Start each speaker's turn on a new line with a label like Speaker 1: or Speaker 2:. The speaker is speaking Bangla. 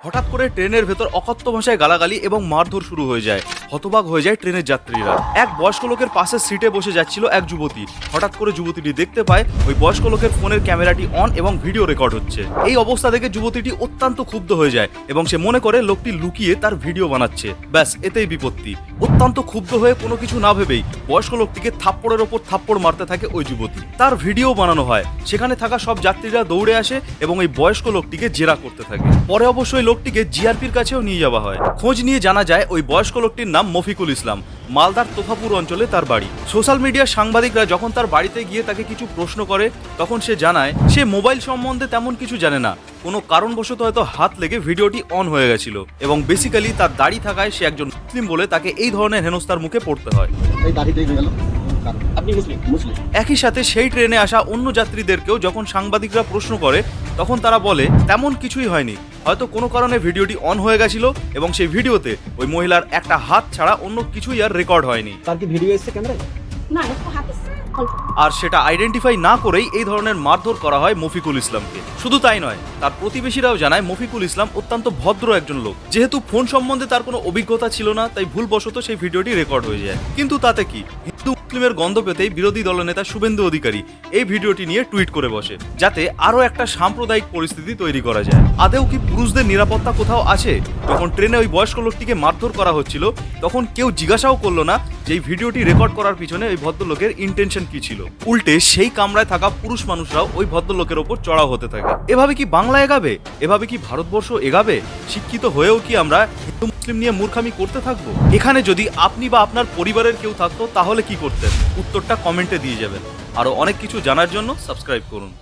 Speaker 1: হঠাৎ করে ট্রেনের ভেতর অকথ্য ভাষায় গালাগালি এবং মারধর শুরু হয়ে যায়। হতবাক হয়ে যায় ট্রেনের যাত্রীরা। এক বয়স্ক লোকের পাশের সিটে বসে যাচ্ছিল এক যুবতী। হঠাৎ করে যুবতীটি দেখতে পায় ওই বয়স্ক লোকের ফোনের ক্যামেরাটি অন এবং ভিডিও রেকর্ড হচ্ছে। এই অবস্থা দেখে যুবতীটি অত্যন্ত ক্ষুব্ধ হয়ে যায় এবং সে মনে করে লোকটি লুকিয়ে তার ভিডিও বানাচ্ছে। ব্যাস, এতেই বিপত্তি। অত্যন্ত ক্ষুব্ধ হয়ে কোনো কিছু না ভেবেই বয়স্ক লোকটিকে থাপ্পড়ের ওপর থাপ্পড় মারতে থাকে ওই যুবতী। তার ভিডিও বানানো হয়। সেখানে থাকা সব যাত্রীরা দৌড়ে আসে এবং এই বয়স্ক লোকটিকে জেরা করতে থাকে। পরে অবশ্যই লোকটিকে জিআরপির কাছেও নিয়ে যাওয়া হয়। খোঁজ নিয়ে জানা যায় ওই বয়স্ক লোকটির নাম মফিকুল ইসলাম। মালদার তোফাপুর অঞ্চলে তার বাড়ি। সোশ্যাল মিডিয়ার সাংবাদিকরা যখন তার বাড়িতে গিয়ে তাকে কিছু প্রশ্ন করে তখন সে জানায় সে মোবাইল সম্বন্ধে তেমন কিছু জানে না। কোনো কারণবশত হয়তো হাত লেগে ভিডিওটি অন হয়ে গেছিল এবং বেসিক্যালি তার দাড়ি থাকায় সে একজন মুসলিম বলে তাকে এই ধরনের হেনস্থার মুখে পড়তে হয়। একই সাথে সেই ট্রেনে আসা অন্য যাত্রীদেরকেও যখন সাংবাদিকরা প্রশ্ন করে তখন তারা বলে তেমন কিছুই হয়নি, হয়তো কোনো কারণে ভিডিওটি অন হয়ে গেছিল এবং সেই ভিডিওতে ওই মহিলার একটা হাত ছাড়া অন্য কিছুই আর রেকর্ড হয়নি।
Speaker 2: তার কি ভিডিও এসেছে ক্যামেরায়?
Speaker 3: না, একটু হাত এসছে, অল্প।
Speaker 1: আর সেটা আইডেন্টিফাই না করেই এই ধরনের মারধর করা হয় মফিকুল ইসলামকে। শুধু তাই নয়, তার প্রতিবেশীরাও জানায় মফিকুল ইসলাম অত্যন্ত ভদ্র একজন লোক। যেহেতু ফোন সম্বন্ধে তার কোনো অভিজ্ঞতা ছিল না, তাই ভুলবশত সেই ভিডিওটি রেকর্ড হয়ে যায়। কিন্তু তাতে কি, হিন্দু মুসলিমের গন্ধ পেতেই বিরোধী দলনেতা শুভেন্দু অধিকারী এই ভিডিওটি নিয়ে টুইট করে বসে, যাতে আরও একটা সাম্প্রদায়িক পরিস্থিতি তৈরি করা যায়। আদেও কি পুরুষদের নিরাপত্তা কোথাও আছে? যখন ট্রেনে ওই বয়স্ক লোকটিকে মারধর করা হচ্ছিল তখন কেউ জিজ্ঞাসাও করলো না যে এই ভিডিওটি রেকর্ড করার পিছনে ওই ভদ্রলোকের ইন্টেনশন কি ছিল। উল্টে সেই কামরায় থাকা পুরুষ মানুষরাও ওই ভদ্রলোকের ওপর চড়াও হতে থাকে। এভাবে কি বাংলা এগাবে? এভাবে কি ভারতবর্ষ এগাবে? শিক্ষিত হয়েও কি আমরা হিন্দু মুসলিম নিয়ে মূর্খামি করতে থাকবো? এখানে যদি আপনি বা আপনার পরিবারের কেউ থাকতো তাহলে কি করতেন? উত্তরটা কমেন্টে দিয়ে যাবেন। আরো অনেক কিছু জানার জন্য সাবস্ক্রাইব করুন।